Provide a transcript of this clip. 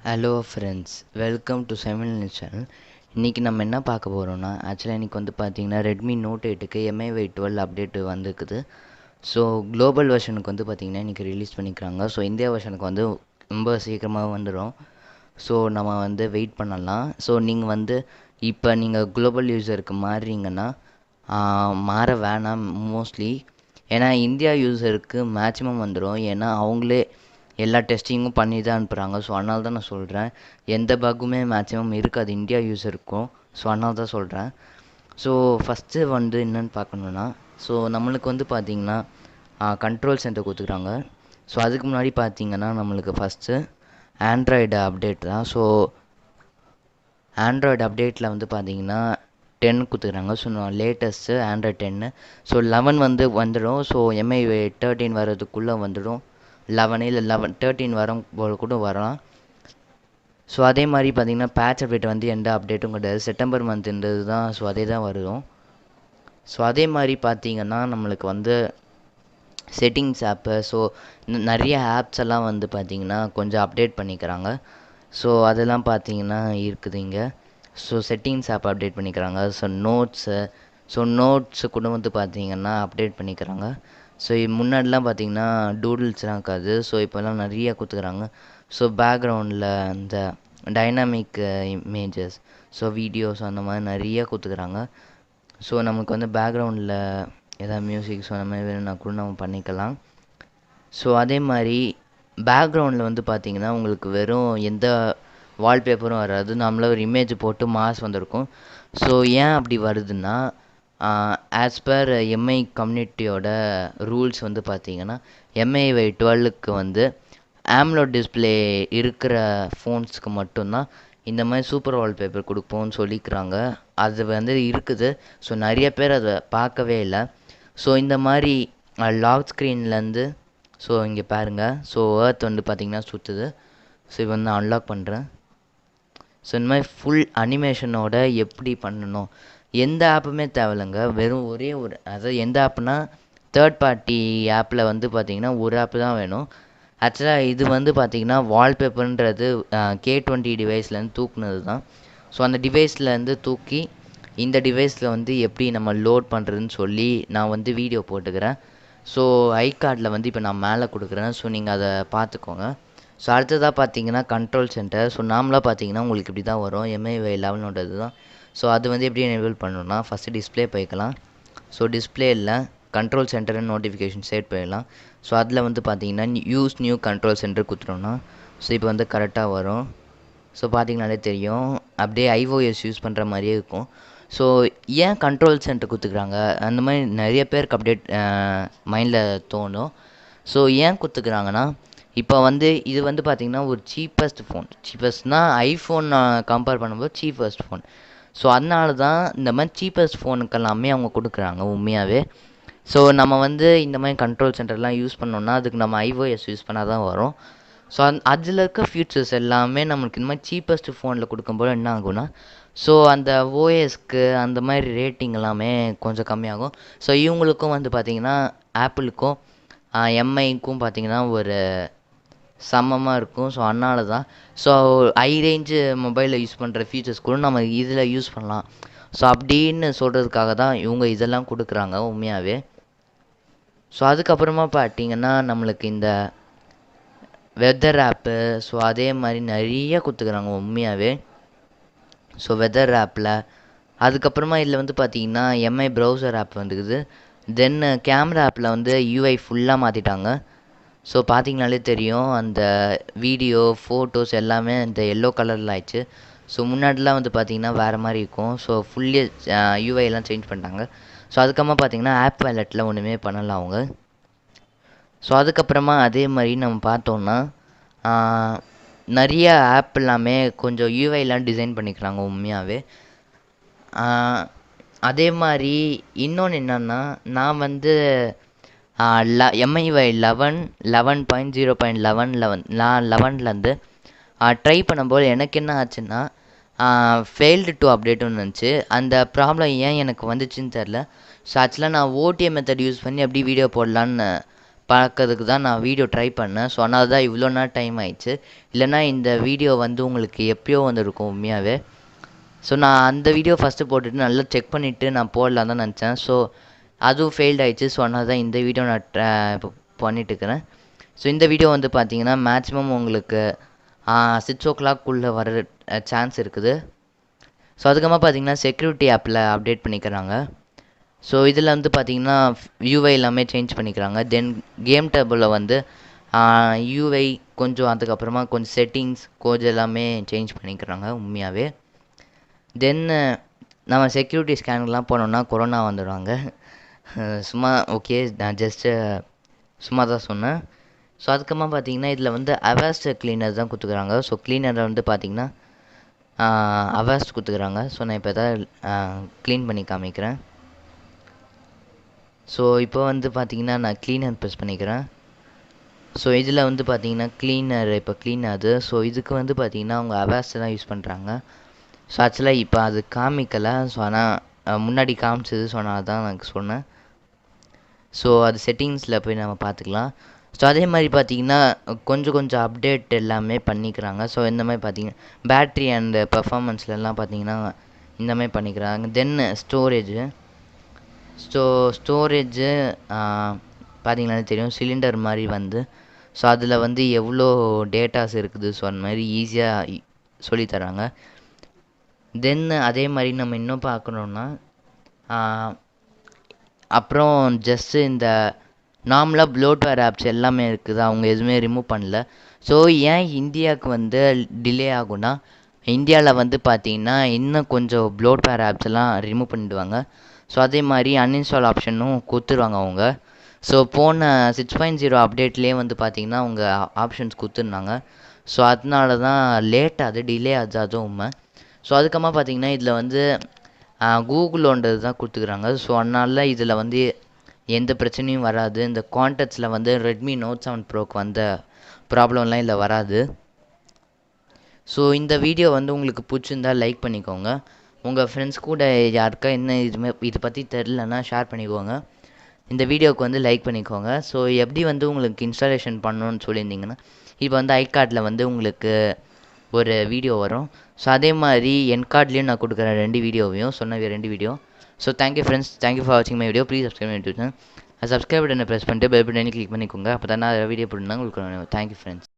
Hello friends, welcome to Linus channel. இன்றைக்கி நம்ம என்ன பார்க்க போகிறோம்னா, ஆக்சுவலாக இன்றைக்கி வந்து பார்த்திங்கன்னா ரெட்மி நோட் 8க்கு MIui 12 அப்டேட் வந்துருக்குது. ஸோ குளோபல் வெர்ஷனுக்கு வந்து பார்த்திங்கன்னா இன்றைக்கி ரிலீஸ் பண்ணிக்கிறாங்க. ஸோ இந்தியா வெர்ஷனுக்கு வந்து ரொம்ப சீக்கிரமாக வந்துடும். ஸோ நம்ம வந்து வெயிட் பண்ணலாம். ஸோ நீங்கள் வந்து இப்போ நீங்கள் குளோபல் யூஸருக்கு மாறுறீங்கன்னா மாற வேணாம் மோஸ்ட்லி. ஏன்னா இந்தியா யூஸருக்கு மேக்ஸிமம் வந்துடும். ஏன்னா அவங்களே எல்லா டெஸ்டிங்கும் பண்ணி தான் அனுப்புகிறாங்க. ஸோ அதனால தான் நான் சொல்கிறேன், எந்த பக்குமே மேக்ஸிமம் இருக்காது இந்தியா யூஸருக்கும். ஸோ அதனால தான் சொல்கிறேன். ஸோ ஃபஸ்ட்டு வந்து என்னென்னு பார்க்கணுன்னா, ஸோ நம்மளுக்கு வந்து பார்த்திங்கன்னா கண்ட்ரோல் சென்டர் கொடுத்துக்குறாங்க. ஸோ அதுக்கு முன்னாடி பார்த்திங்கன்னா நம்மளுக்கு ஃபஸ்ட்டு ஆண்ட்ராய்டு அப்டேட் தான். ஸோ ஆண்ட்ராய்டு அப்டேட்டில் வந்து பார்த்திங்கன்னா 10 கொடுத்துக்குறாங்க. So latest Android 10. ஸோ 11 வந்து வந்துடும். ஸோ MIui 13 வர்றதுக்குள்ளே வந்துடும். 11 இல்லை 13 வரும் போல் கூட வரலாம். ஸோ அதே மாதிரி பார்த்திங்கன்னா பேட்ச் அப்டேட் வந்து எந்த அப்டேட்டும் கிடையாது. செப்டம்பர் மந்த்ன்றது தான். ஸோ அதே தான் வரும். ஸோ அதே மாதிரி பார்த்திங்கன்னா நம்மளுக்கு வந்து செட்டிங்ஸ் ஆப்பு, ஸோ நிறைய ஆப்ஸ் எல்லாம் வந்து பார்த்திங்கன்னா கொஞ்சம் அப்டேட் பண்ணிக்கிறாங்க. ஸோ அதெல்லாம் பார்த்திங்கன்னா இருக்குது இங்கே. ஸோ செட்டிங்ஸ் ஆப் அப்டேட் பண்ணிக்கிறாங்க. ஸோ நோட்ஸு கூட வந்து பார்த்திங்கன்னா அப்டேட் பண்ணிக்கிறாங்க. ஸோ முன்னாடிலாம் பார்த்திங்கன்னா டூடுல்ஸ்லாம் இருக்காது. ஸோ இப்போல்லாம் நிறைய கொடுத்துக்கிறாங்க. ஸோ பேக்ரவுண்டில் அந்த டைனாமிக் இமேஜஸ், ஸோ வீடியோஸ் அந்த மாதிரி நிறைய கொடுத்துக்கிறாங்க. ஸோ நமக்கு வந்து பேக்ரவுண்டில் எதாவது மியூசிக் ஸோ அந்த மாதிரி வேணும்னா கூட நம்ம பண்ணிக்கலாம். ஸோ அதே மாதிரி பேக்ரவுண்டில் வந்து பார்த்திங்கன்னா உங்களுக்கு வெறும் எந்த வால்பேப்பரும் வராது. நம்மள ஒரு இமேஜ் போட்டு மாஸ் வந்திருக்கும். ஸோ ஏன் அப்படி வருதுன்னா, ஆஸ் பர் MI கம்யூனிட்டியோட ரூல்ஸ் வந்து பார்த்திங்கன்னா MIui 12க்கு வந்து AMOLED டிஸ்பிளே இருக்கிற ஃபோன்ஸுக்கு மட்டும்தான் இந்த மாதிரி சூப்பர் வால்பேப்பர் கொடுப்போம்னு சொல்லிக்கிறாங்க. அது வந்து இருக்குது. ஸோ நிறைய பேர் அதை பார்க்கவே இல்லை. ஸோ இந்த மாதிரி லாக் ஸ்க்ரீன்லேருந்து, ஸோ இங்கே பாருங்கள், ஸோ எர்த் வந்து பார்த்திங்கன்னா சுற்றுது. ஸோ இப்போ வந்து அன்லாக் பண்ணுறேன். ஸோ இந்த மாதிரி ஃபுல் அனிமேஷனோட எப்படி பண்ணணும், எந்த ஆப்புமே தேவையில்லைங்க. வெறும் ஒரே ஒரு, அதாவது எந்த ஆப்புனா தேர்ட் பார்ட்டி ஆப்பில் வந்து பார்த்திங்கன்னா ஒரு ஆப்பு தான் வேணும். ஆக்சுவலாக இது வந்து பார்த்திங்கன்னா வால்பேப்பர்ன்றது K20 டிவைஸ்லேருந்து தூக்குனது தான். ஸோ அந்த டிவைஸ்லேருந்து தூக்கி இந்த டிவைஸில் வந்து எப்படி நம்ம லோட் பண்ணுறதுன்னு சொல்லி நான் வந்து வீடியோ போட்டுக்கிறேன். ஸோ ஐகார்டில் வந்து இப்போ நான் மேலே கொடுக்குறேன். ஸோ நீங்கள் அதை பார்த்துக்கோங்க. ஸோ அடுத்ததாக பார்த்தீங்கன்னா கண்ட்ரோல் சென்டர். ஸோ நார்மலாக பார்த்தீங்கன்னா உங்களுக்கு இப்படி தான் வரும். MIui 11 தான். ஸோ அது வந்து எப்படி எனேபிள் பண்ணணும்னா, ஃபஸ்ட்டு டிஸ்பிளே போய்க்கலாம். ஸோ டிஸ்பிளேயில் கண்ட்ரோல் சென்டர்னு நோட்டிஃபிகேஷன் செட் பண்ணிடலாம். ஸோ அதில் வந்து பார்த்தீங்கன்னா யூஸ் நியூ கண்ட்ரோல் சென்டர் கொடுத்துட்டோம்னா ஸோ இப்போ வந்து கரெக்டாக வரும். ஸோ பார்த்தீங்கனாலே தெரியும், அப்படியே iOS யூஸ் பண்ணுற மாதிரியே இருக்கும். ஸோ ஏன் கண்ட்ரோல் சென்டர் கொடுத்துக்குறாங்க, அந்த மாதிரி நிறைய பேருக்கு அப்டேட் மைண்டில் தோணும். ஸோ ஏன் கொடுத்துக்குறாங்கன்னா, இப்போ வந்து இது வந்து பார்த்திங்கன்னா ஒரு சீப்பஸ்ட் ஃபோன். சீப்பஸ்ட்னால் ஐஃபோன் கம்பேர் பண்ணும்போது சீப்பஸ்ட் ஃபோன். ஸோ அதனால தான் இந்த மாதிரி சீப்பஸ்ட் ஃபோனுக்கெல்லாமே அவங்க கொடுக்குறாங்க உண்மையாகவே. ஸோ நம்ம வந்து இந்த மாதிரி கண்ட்ரோல் சென்டர்லாம் யூஸ் பண்ணோன்னா அதுக்கு நம்ம iOS யூஸ் பண்ணால் தான் வரும். ஸோ அதில் இருக்க ஃபியூச்சர்ஸ் எல்லாமே நம்மளுக்கு இந்த மாதிரி சீப்பஸ்ட் ஃபோனில் கொடுக்கும்போது என்ன ஆகும்னா, ஸோ அந்த ஓஎஸ்க்கு அந்த மாதிரி ரேட்டிங் எல்லாமே கொஞ்சம் கம்மியாகும். ஸோ இவங்களுக்கும் வந்து பார்த்திங்கன்னா ஆப்பிளுக்கும் MIக்கும் பார்த்திங்கன்னா ஒரு சமமாக இருக்கும். ஸோ அதனால தான். ஸோ ஹை ரேஞ்சு மொபைலில் யூஸ் பண்ணுற ஃபீச்சர்ஸ் கூட நம்ம இதில் யூஸ் பண்ணலாம். ஸோ அப்படின்னு சொல்கிறதுக்காக தான் இவங்க இதெல்லாம் கொடுக்குறாங்க உண்மையாகவே. ஸோ அதுக்கப்புறமா பார்த்திங்கன்னா நம்மளுக்கு இந்த வெதர் ஆப்பு, ஸோ அதே மாதிரி நிறைய கொடுத்துக்குறாங்க உண்மையாகவே. ஸோ வெதர் ஆப்பில் அதுக்கப்புறமா இதில் வந்து பார்த்திங்கன்னா MI ப்ரௌசர் ஆப் வந்துக்குது. தென் கேமரா ஆப்பில் வந்து UI ஃபுல்லாக மாற்றிட்டாங்க. ஸோ பார்த்திங்கனாலே தெரியும், அந்த வீடியோ ஃபோட்டோஸ் எல்லாமே இந்த எல்லோ கலரில் ஆயிடுச்சு. ஸோ முன்னாடிலாம் வந்து பார்த்திங்கன்னா வேறு மாதிரி இருக்கும். ஸோ ஃபுல்லி UI எல்லாம் சேஞ்ச் பண்ணிட்டாங்க. ஸோ அதுக்கப்புறமா பார்த்திங்கன்னா ஆப் வேலெட்டில் ஒன்றுமே பண்ணலாம் அவங்க. ஸோ அதுக்கப்புறமா அதே மாதிரி நம்ம பார்த்தோன்னா நிறைய ஆப் எல்லாமே கொஞ்சம் UIலாம் டிசைன் பண்ணிக்கிறாங்க உண்மையாகவே. அதே மாதிரி இன்னொன்று என்னென்னா, நான் வந்து MIui 11.0.11 நான் 11லேருந்து ட்ரை பண்ணும்போது எனக்கு என்ன ஆச்சுன்னா, ஃபெயில்டு டு அப்டேட்டுன்னு இருந்துச்சு. அந்த ப்ராப்ளம் ஏன் எனக்கு வந்துச்சுன்னு தெரில. ஸோ ஆக்சுவலாக நான் OTA மெத்தட் யூஸ் பண்ணி எப்படி வீடியோ போடலான்னு பார்க்கறதுக்கு தான் நான் வீடியோ ட்ரை பண்ணேன். ஸோ அதனால தான் இவ்வளோ நேரம் டைம் ஆயிடுச்சு. இல்லைன்னா இந்த வீடியோ வந்து உங்களுக்கு எப்பயோ வந்திருக்கும் உண்மையாகவே. ஸோ நான் அந்த வீடியோ ஃபஸ்ட்டு போட்டுட்டு நல்லா செக் பண்ணிவிட்டு நான் போடலாம் தான் நினச்சேன். ஸோ அதுவும் ஃபெயில்ட் ஆயிடுச்சு. ஸோ அதனால தான் இந்த வீடியோ நான் இப்போ பண்ணிட்டுருக்கிறேன். ஸோ இந்த வீடியோ வந்து பார்த்தீங்கன்னா மேக்ஸிமம் உங்களுக்கு 6 o'clock வர சான்ஸ் இருக்குது. ஸோ அதுக்கப்புறமா பார்த்தீங்கன்னா செக்யூரிட்டி ஆப்பில் அப்டேட் பண்ணிக்கிறாங்க. ஸோ இதில் வந்து பார்த்தீங்கன்னா யூஐ எல்லாமே சேஞ்ச் பண்ணிக்கிறாங்க. தென் கேம் டேபிளில் வந்து யூஐ கொஞ்சம் அதுக்கப்புறமா கொஞ்சம் செட்டிங்ஸ் கொஞ்சம் எல்லாமே சேஞ்ச் பண்ணிக்கிறாங்க உண்மையாகவே. தென் நம்ம செக்யூரிட்டி ஸ்கேனுக்குலாம் போனோம்னா கொரோனா வந்துடுவாங்க. சும்மா ஓகே, நான் ஜஸ்ட்டு சும்மா தான் சொன்னேன். ஸோ அதுக்கப்புறமா பார்த்தீங்கன்னா இதில் வந்து அவாஸ்ட் கிளீனர் தான் கொடுத்துக்குறாங்க. ஸோ கிளீனரில் வந்து பார்த்தீங்கன்னா அவாஸ்ட் கொடுத்துக்குறாங்க. ஸோ நான் இப்போ எதாவது க்ளீன் பண்ணி காமிக்கிறேன். ஸோ இப்போ வந்து பார்த்தீங்கன்னா நான் க்ளீனர் ப்ரெஸ் பண்ணிக்கிறேன். ஸோ இதில் வந்து பார்த்தீங்கன்னா க்ளீனர் இப்போ க்ளீன் ஆகுது. ஸோ இதுக்கு வந்து பார்த்தீங்கன்னா அவங்க அவாஸ்ட் தான் யூஸ் பண்ணுறாங்க. ஸோ ஆக்சுவலாக இப்போ அது காமிக்கலை. ஸோ ஆனால் முன்னாடி காமிச்சது. ஸோ நான் தான் எனக்கு சொன்னேன். ஸோ அது செட்டிங்ஸில் போய் நம்ம பார்த்துக்கலாம். ஸோ அதே மாதிரி பார்த்தீங்கன்னா கொஞ்சம் அப்டேட் எல்லாமே பண்ணிக்கிறாங்க. ஸோ இந்த மாதிரி பார்த்தீங்கன்னா பேட்ரி அண்டு பெர்ஃபார்மன்ஸ்லலாம் பார்த்தீங்கன்னா இந்த மாதிரி பண்ணிக்கிறாங்க. தென் ஸ்டோரேஜு பார்த்தீங்கன்னாலே தெரியும், சிலிண்டர் மாதிரி வந்து. ஸோ அதில் வந்து எவ்வளோ டேட்டாஸ் இருக்குது. ஸோ அந்த மாதிரி ஈஸியாக சொல்லித்தராங்க. தென் அதே மாதிரி நம்ம இன்னும் பார்க்கணுன்னா அப்புறம் ஜஸ்ட்டு இந்த நார்மலாக ப்ளோட்வேர் ஆப்ஸ் எல்லாமே இருக்குது. அவங்க எதுவுமே ரிமூவ் பண்ணல. ஸோ ஏன் இந்தியாவுக்கு வந்து டிலே ஆகும்னா, இந்தியாவில் வந்து பார்த்தீங்கன்னா இன்னும் கொஞ்சம் ப்ளோட்வேர் ஆப்ஸ் எல்லாம் ரிமூவ் பண்ணிடுவாங்க. ஸோ அதே மாதிரி அன்இன்ஸ்டால் ஆப்ஷனும் கொடுத்துருவாங்க அவங்க. ஸோ போன 6.0 அப்டேட்லேயே வந்து பார்த்தீங்கன்னா அவங்க ஆப்ஷன்ஸ் கொடுத்துருந்தாங்க. ஸோ அதனால தான் லேட் ஆகுது, டிலே ஆகுது, அதுவும் உண்மை. ஸோ அதுக்கப்புறமா பார்த்தீங்கன்னா இதில் வந்து கூகுளோன்றது தான் கொடுத்துக்குறாங்க. ஸோ அதனால இதில் வந்து எந்த பிரச்சனையும் வராது. இந்த கான்டாக்ட்ஸில் வந்து ரெட்மி நோட் 7 ப்ரோக்கு வந்த ப்ராப்ளம்லாம் இதில் வராது. ஸோ இந்த வீடியோ வந்து உங்களுக்கு பிடிச்சிருந்தா லைக் பண்ணிக்கோங்க. உங்கள் ஃப்ரெண்ட்ஸ் கூட யாருக்கா என்ன இதை பற்றி தெரிலன்னா ஷேர் பண்ணிக்கோங்க. இந்த வீடியோவுக்கு வந்து லைக் பண்ணிக்கோங்க. ஸோ எப்படி வந்து உங்களுக்கு இன்ஸ்டாலேஷன் பண்ணணுன்னு சொல்லியிருந்தீங்கன்னா இப்போ வந்து ஐகார்டில் வந்து உங்களுக்கு ஒரு வீடியோ வரும். ஸோ அதே மாதிரி என் கார்ட்லேயும் நான் கொடுக்குறேன் 2 வீடியோவையும், சொன்ன 2 video. So thank you friends, thank you for வாட்சிங் my video. Please subscribe my YouTube channel. Subscribe பட்டனை ப்ரெஸ் பண்ணிட்டு பெல் பட்டனை கிளிக் பண்ணிக்கோங்க. அப்போ தான் நான் வீடியோ போட்டுருந்தாங்க உங்களுக்கு. Thank you friends.